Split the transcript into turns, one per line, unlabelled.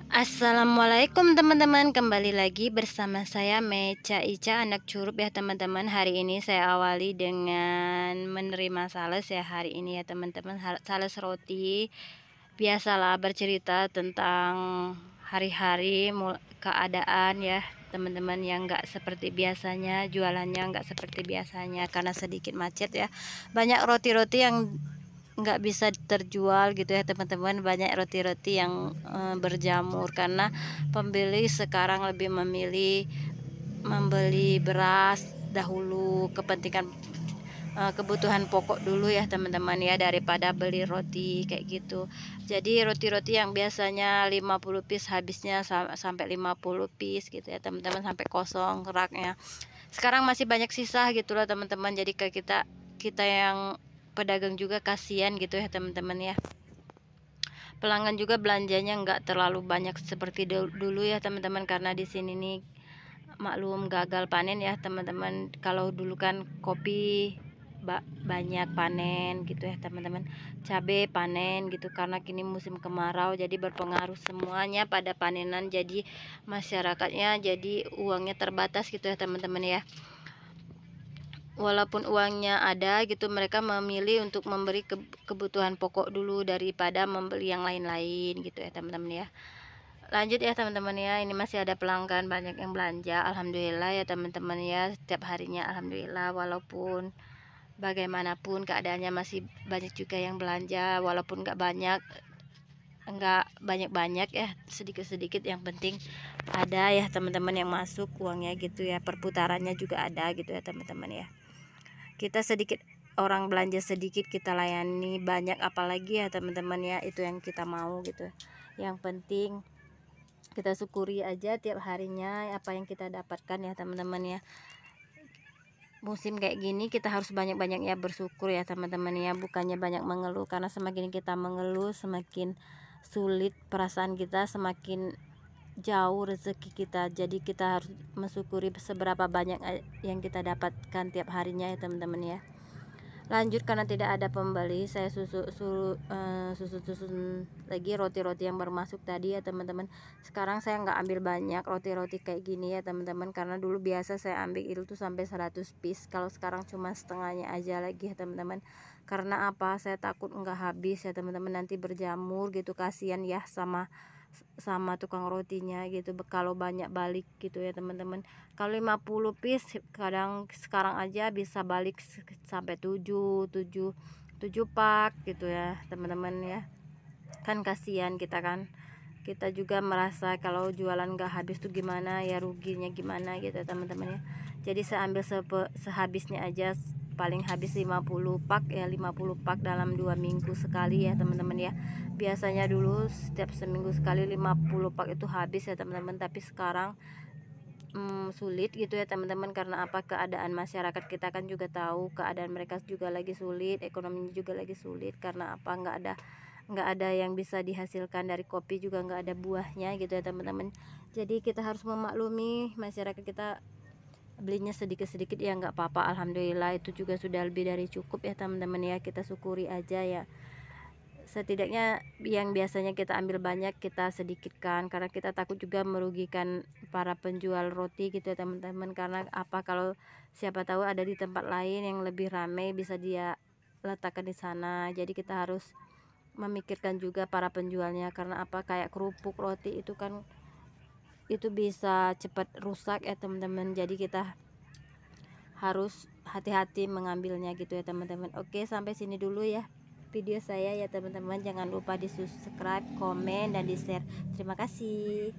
Assalamualaikum teman-teman, kembali lagi bersama saya Mecha Ica anak curup ya teman-teman. Hari ini saya awali dengan menerima sales ya hari ini ya teman-teman, sales roti. Biasalah bercerita tentang hari-hari keadaan ya teman-teman, yang nggak seperti biasanya, jualannya nggak seperti biasanya karena sedikit macet ya. Banyak roti-roti yang nggak bisa terjual gitu ya teman-teman, banyak roti-roti yang berjamur karena pembeli sekarang lebih memilih membeli beras dahulu, kebutuhan pokok dulu ya teman-teman ya, daripada beli roti kayak gitu. Jadi roti-roti yang biasanya 50 piece habisnya sampai 50 piece gitu ya teman-teman, sampai kosong raknya. Sekarang masih banyak sisa gitu loh teman-teman, jadi ke kita kita yang pedagang juga kasihan gitu ya teman-teman ya. Pelanggan juga belanjanya nggak terlalu banyak seperti dulu ya teman-teman, karena di sini nih maklum gagal panen ya teman-teman. Kalau dulu kan kopi banyak panen gitu ya teman-teman, cabai panen gitu, karena kini musim kemarau jadi berpengaruh semuanya pada panenan, jadi masyarakatnya jadi uangnya terbatas gitu ya teman-teman ya. Walaupun uangnya ada gitu, mereka memilih untuk memberi kebutuhan pokok dulu daripada membeli yang lain-lain gitu ya teman-teman ya. Lanjut ya teman-teman ya, ini masih ada pelanggan banyak yang belanja, alhamdulillah ya teman-teman ya, setiap harinya alhamdulillah. Walaupun bagaimanapun keadaannya masih banyak juga yang belanja, walaupun nggak banyak ya, sedikit-sedikit, yang penting ada ya teman-teman yang masuk uangnya gitu ya, perputarannya juga ada gitu ya teman-teman ya. Kita sedikit, orang belanja sedikit kita layani banyak, apalagi ya teman-teman ya, itu yang kita mau gitu. Yang penting kita syukuri aja tiap harinya apa yang kita dapatkan ya teman-teman ya. Musim kayak gini kita harus banyak-banyak ya bersyukur ya teman-teman ya, bukannya banyak mengeluh, karena semakin kita mengeluh semakin sulit perasaan kita, semakin jauh rezeki kita. Jadi kita harus mensyukuri seberapa banyak yang kita dapatkan tiap harinya ya teman-teman ya. Lanjut, karena tidak ada pembeli, saya susun lagi roti-roti yang baru masuk tadi ya teman-teman. Sekarang saya nggak ambil banyak roti-roti kayak gini ya teman-teman, karena dulu biasa saya ambil itu sampai 100 piece, kalau sekarang cuma setengahnya aja lagi ya teman-teman. Karena apa, saya takut nggak habis ya teman-teman, nanti berjamur gitu, kasihan ya sama tukang rotinya gitu kalau banyak balik gitu ya teman-teman. Kalau 50 piece kadang sekarang aja bisa balik sampai 7 pak gitu ya teman-teman ya. Kan kasihan kita kan, kita juga merasa kalau jualan nggak habis tuh gimana ya, ruginya gimana gitu ya teman-teman ya. Jadi saya ambil sehabisnya aja, paling habis 50 pak ya, 50 pak dalam 2 minggu sekali ya teman-teman ya. Biasanya dulu setiap seminggu sekali 50 pak itu habis ya teman-teman, tapi sekarang sulit gitu ya teman-teman. Karena apa, keadaan masyarakat kita kan juga tahu, keadaan mereka juga lagi sulit, ekonominya juga lagi sulit. Karena apa, nggak ada yang bisa dihasilkan dari kopi, juga nggak ada buahnya gitu ya teman-teman. Jadi kita harus memaklumi masyarakat kita belinya sedikit-sedikit ya, nggak apa-apa, alhamdulillah itu juga sudah lebih dari cukup ya teman-teman ya. Kita syukuri aja ya, setidaknya yang biasanya kita ambil banyak kita sedikitkan, karena kita takut juga merugikan para penjual roti gitu ya teman-teman. Karena apa, kalau siapa tahu ada di tempat lain yang lebih ramai, bisa dia letakkan di sana. Jadi kita harus memikirkan juga para penjualnya, karena apa, kayak kerupuk roti itu kan itu bisa cepat rusak ya teman-teman. Jadi kita harus hati-hati mengambilnya gitu ya teman-teman. Oke, sampai sini dulu ya video saya ya teman-teman. Jangan lupa di subscribe, komen, dan di share. Terima kasih.